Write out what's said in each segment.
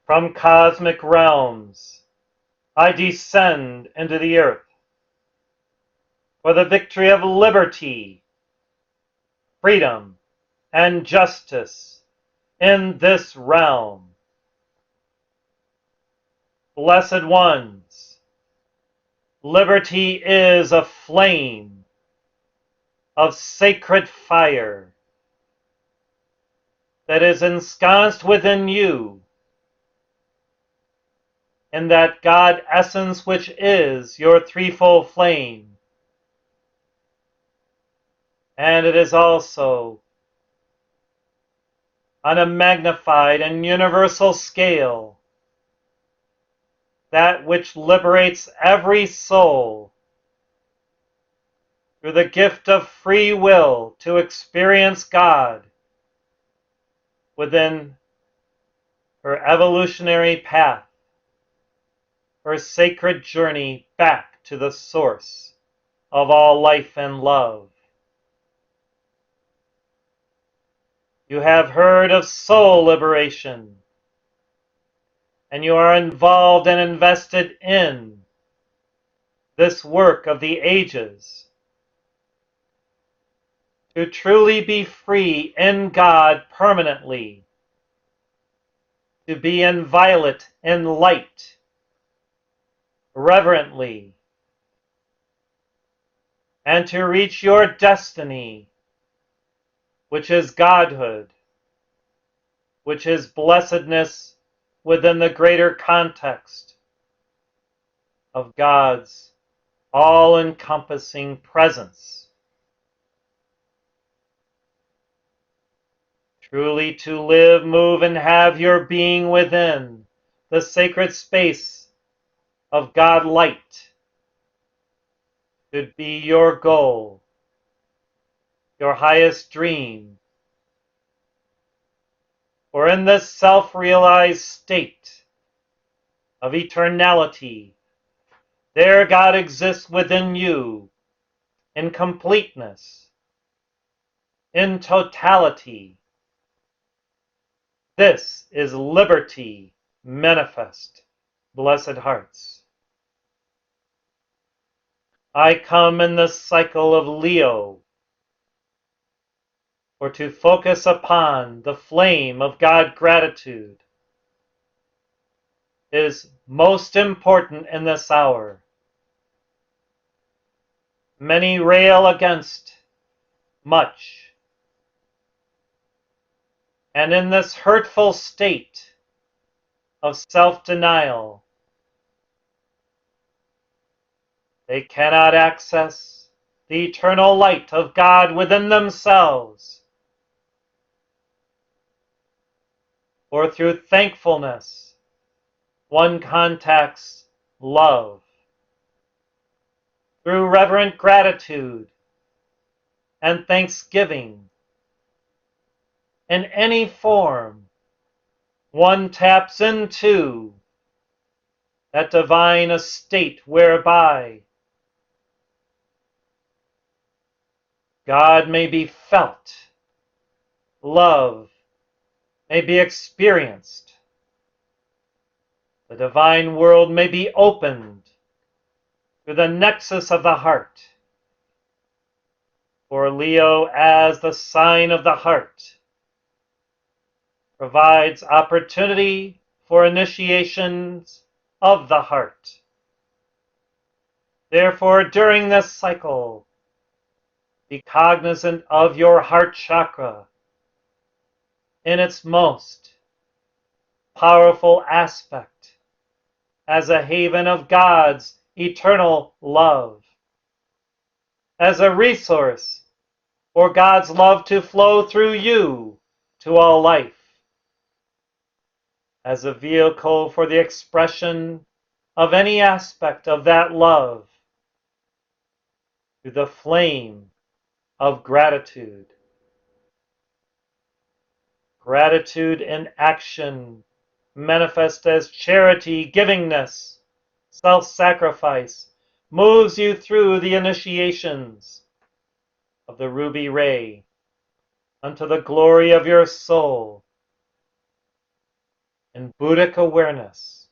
From cosmic realms, I descend into the earth for the victory of liberty, freedom, and justice in this realm. Blessed ones, liberty is a flame of sacred fire that is ensconced within you in that God essence which is your threefold flame. And it is also, on a magnified and universal scale, that which liberates every soul through the gift of free will to experience God within her evolutionary path, her sacred journey back to the source of all life and love. You have heard of soul liberation, and you are involved and invested in this work of the ages to truly be free in God permanently, to be inviolate in light, reverently, and to reach your destiny, which is Godhood, which is blessedness within the greater context of God's all-encompassing presence. Truly to live, move, and have your being within the sacred space of God light should be your goal, your highest dream. For in this self-realized state of eternality, there God exists within you in completeness, in totality. This is liberty manifest, blessed hearts. I come in the cycle of Leo, for to focus upon the flame of God gratitude is most important in this hour. Many rail against much, and in this hurtful state of self-denial, they cannot access the eternal light of God within themselves, or through thankfulness, one contacts love. Through reverent gratitude and thanksgiving, in any form, one taps into that divine estate whereby God may be felt, love may be experienced, the divine world may be opened through the nexus of the heart. For Leo, as the sign of the heart, provides opportunity for initiations of the heart. Therefore, during this cycle, be cognizant of your heart chakra in its most powerful aspect as a haven of God's eternal love, as a resource for God's love to flow through you to all life, as a vehicle for the expression of any aspect of that love through the flame of gratitude. Gratitude in action, manifest as charity, givingness, self-sacrifice, moves you through the initiations of the ruby ray unto the glory of your soul. in Buddhic awareness,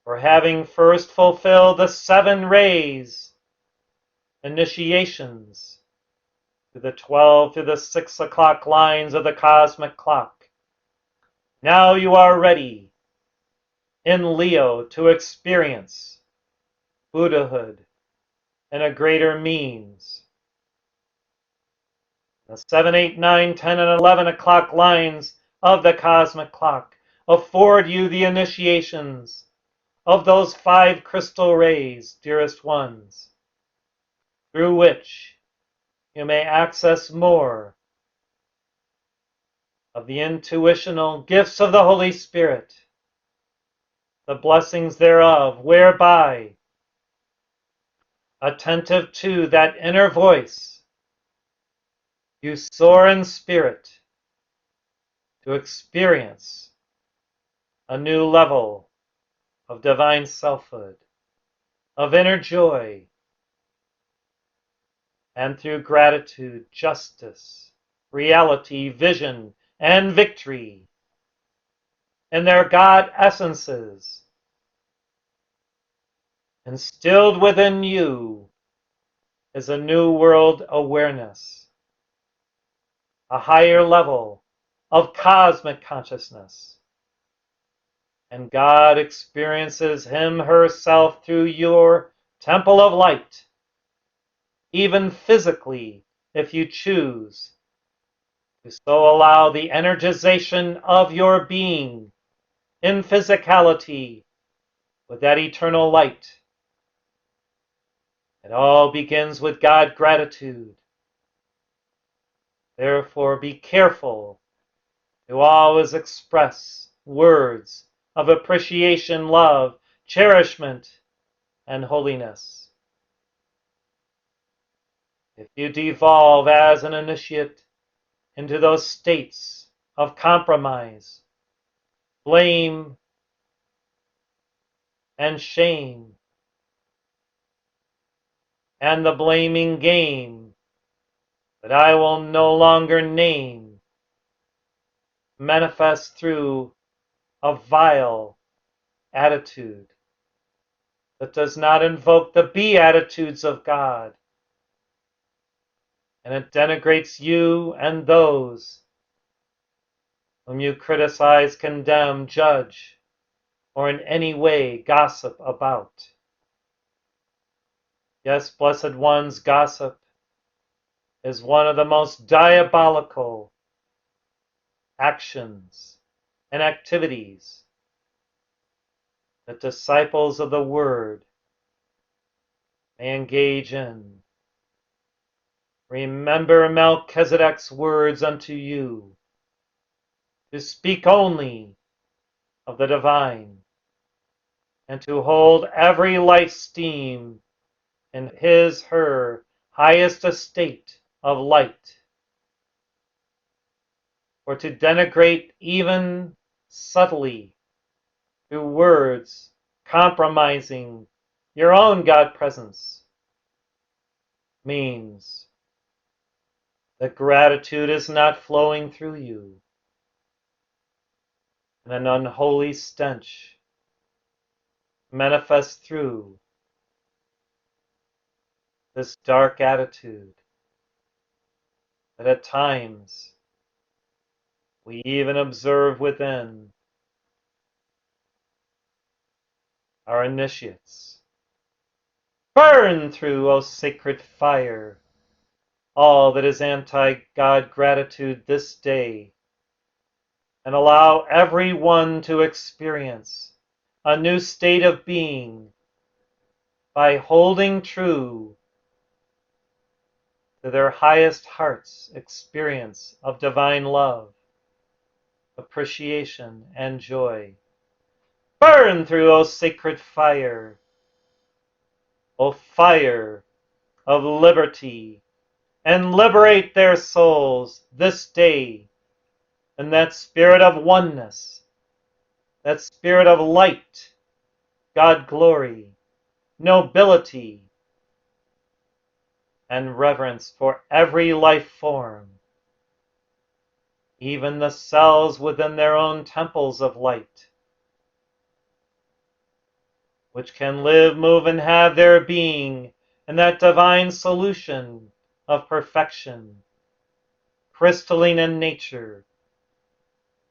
for having first fulfilled the 7 rays, initiations, to the 12 to the 6 o'clock lines of the cosmic clock. Now you are ready in Leo to experience Buddhahood in a greater means. The 7, 8, 9, 10, and 11 o'clock lines of the cosmic clock afford you the initiations of those 5 crystal rays, dearest ones, through which you may access more of the intuitional gifts of the Holy Spirit, the blessings thereof, whereby, attentive to that inner voice, you soar in spirit to experience a new level of divine selfhood, of inner joy, and through gratitude, justice, reality, vision, and victory in their God essences, instilled within you is a new world awareness, a higher level of cosmic consciousness. And God experiences Him, herself, through your temple of light, even physically, if you choose to so allow the energization of your being in physicality with that eternal light. It all begins with God gratitude. Therefore, be careful to always express words of appreciation, love, cherishment, and holiness. If you devolve as an initiate into those states of compromise, blame, and shame, and the blaming game that I will no longer name, manifest through a vile attitude that does not invoke the beatitudes of God, and it denigrates you and those whom you criticize, condemn, judge, or in any way gossip about. Yes, blessed ones, gossip is one of the most diabolical actions and activities that disciples of the Word may engage in. Remember Melchizedek's words unto you, to speak only of the divine, and to hold every life stream in his, her highest estate of light, or to denigrate even subtly through words compromising your own God presence means that gratitude is not flowing through you, and an unholy stench manifests through this dark attitude that at times we even observe within our initiates. Burn through, O sacred fire, all that is anti-God gratitude this day, and allow every one to experience a new state of being by holding true to their highest heart's experience of divine love, appreciation, and joy. Burn through, O sacred fire, O fire of liberty, and liberate their souls this day in that spirit of oneness, that spirit of light, God glory, nobility, and reverence for every life form, even the cells within their own temples of light, which can live, move, and have their being in that divine solution of perfection, crystalline in nature,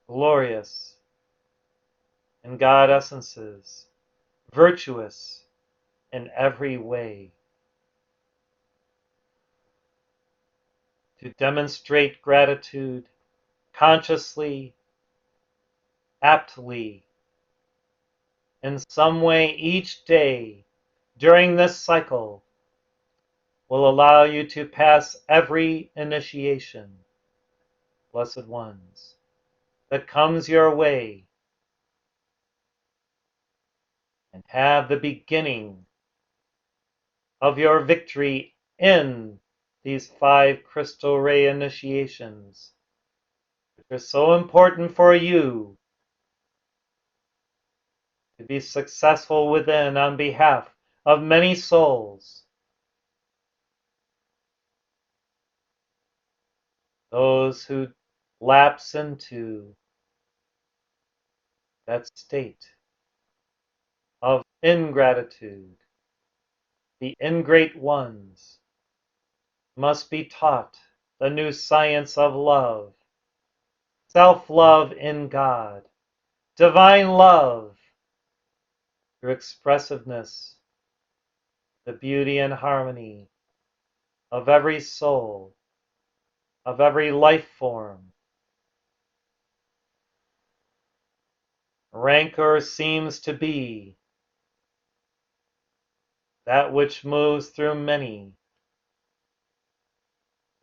glorious in God essences, virtuous in every way. To demonstrate gratitude consciously, aptly, in some way each day during this cycle will allow you to pass every initiation, blessed ones, that comes your way, and have the beginning of your victory in these 5 crystal ray initiations, which are so important for you to be successful within on behalf of many souls, those who lapse into that state of ingratitude. The ingrate ones must be taught the new science of love, self-love in God, divine love, through expressiveness, the beauty and harmony of every soul, of every life form. Rancor seems to be that which moves through many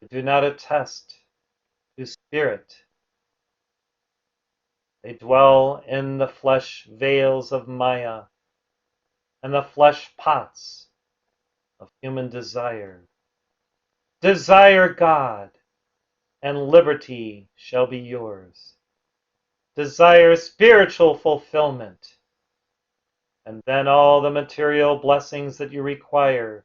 who do not attest to spirit. They dwell in the flesh veils of Maya and the flesh pots of human desire. Desire God, and liberty shall be yours. Desire spiritual fulfillment, and then all the material blessings that you require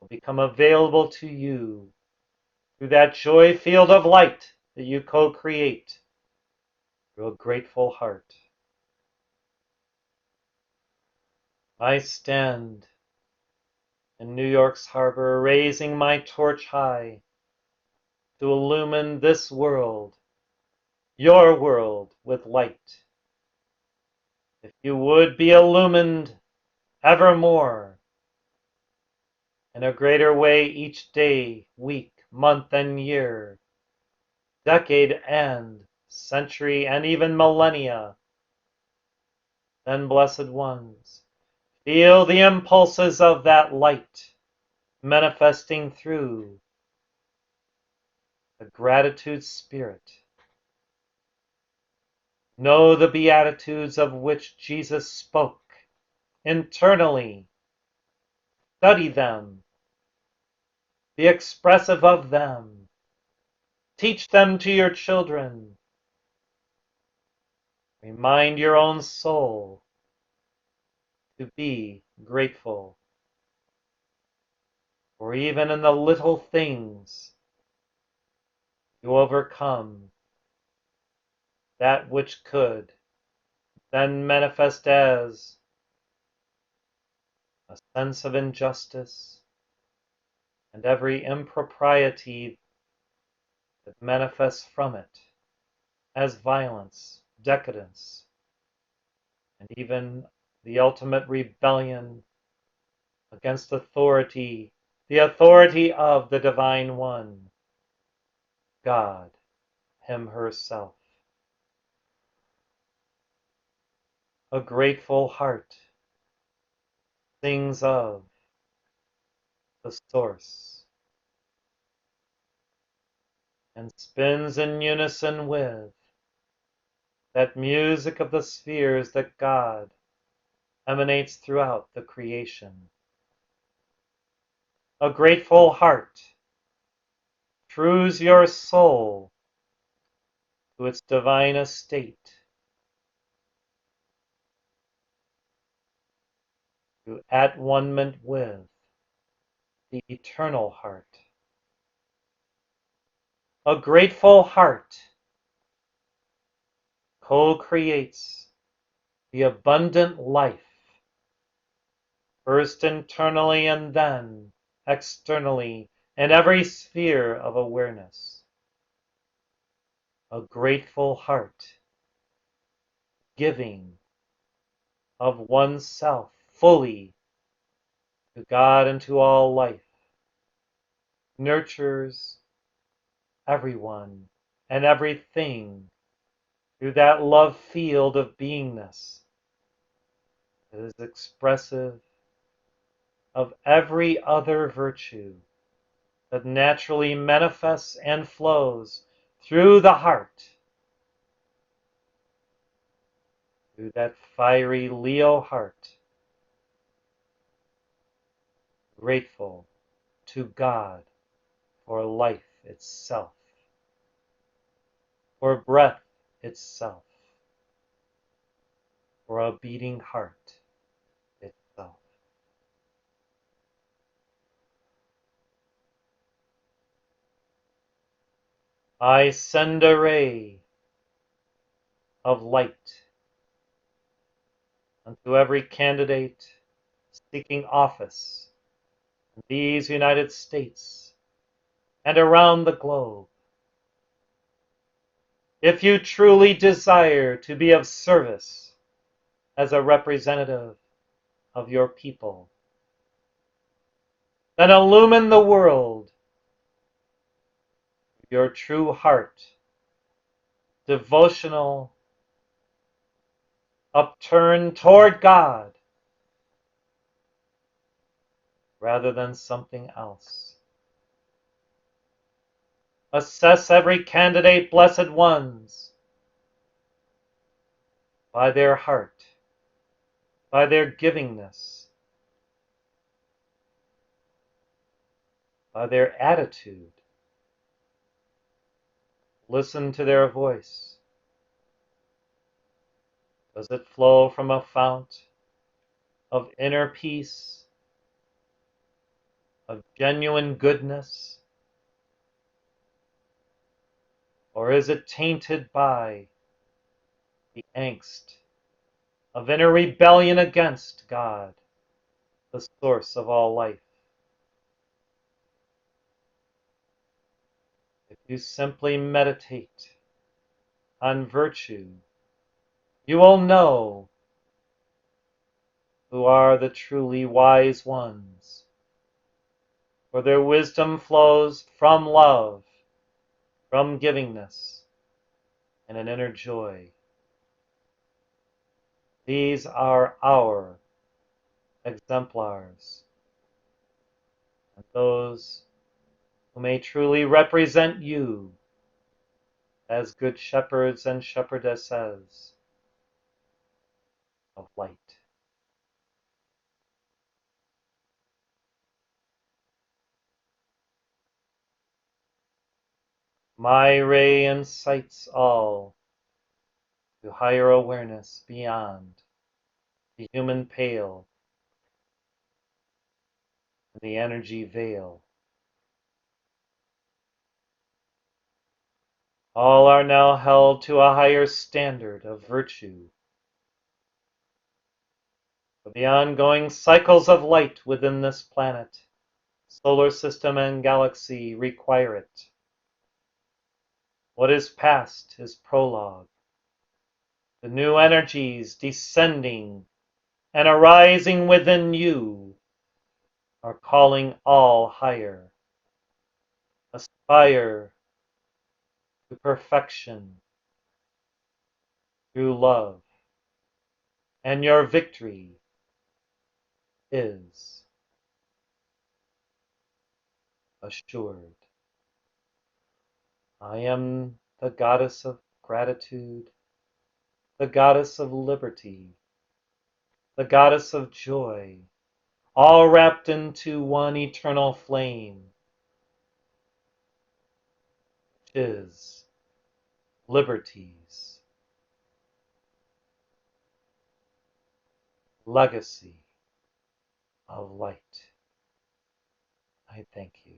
will become available to you through that joy field of light that you co-create through a grateful heart. I stand in New York's harbor, raising my torch high to illumine this world, your world, with light. If you would be illumined evermore, in a greater way each day, week, month, and year, decade and century, and even millennia, then, blessed ones, feel the impulses of that light manifesting through the gratitude spirit. Know the beatitudes of which Jesus spoke internally. Study them. Be expressive of them. Teach them to your children. Remind your own soul to be grateful. For even in the little things, you overcome that which could then manifest as a sense of injustice and every impropriety that manifests from it as violence, decadence, and even the ultimate rebellion against authority, the authority of the Divine One, God, Him herself. A grateful heart sings of the source and spins in unison with that music of the spheres that God emanates throughout the creation. A grateful heart trues your soul to its divine estate, to at one-ment with the eternal heart. A grateful heart co-creates the abundant life, first internally and then externally in every sphere of awareness. A grateful heart, giving of oneself fully to God and to all life, nurtures everyone and everything through that love field of beingness that is expressive of every other virtue that naturally manifests and flows through the heart, through that fiery Leo heart, grateful to God for life itself, for breath itself, for a beating heart itself. I send a ray of light unto every candidate seeking office in these United States and around the globe. If you truly desire to be of service as a representative of your people, then illumine the world with your true heart, devotional, upturned toward God rather than something else. Assess every candidate, blessed ones, by their heart, by their givingness, by their attitude. Listen to their voice. Does it flow from a fount of inner peace, of genuine goodness? Or is it tainted by the angst of inner rebellion against God, the source of all life? If you simply meditate on virtue, you will know who are the truly wise ones, for their wisdom flows from love, from givingness, and an inner joy. These are our exemplars, and those who may truly represent you as good shepherds and shepherdesses of light. My ray incites all to higher awareness beyond the human pale and the energy veil. All are now held to a higher standard of virtue. For the ongoing cycles of light within this planet, solar system, and galaxy require it. What is past is prologue. The new energies descending and arising within you are calling all higher. Aspire to perfection through love, and your victory is assured. I am the goddess of gratitude, the goddess of liberty, the goddess of joy, all wrapped into one eternal flame, which is liberty's legacy of light. I thank you.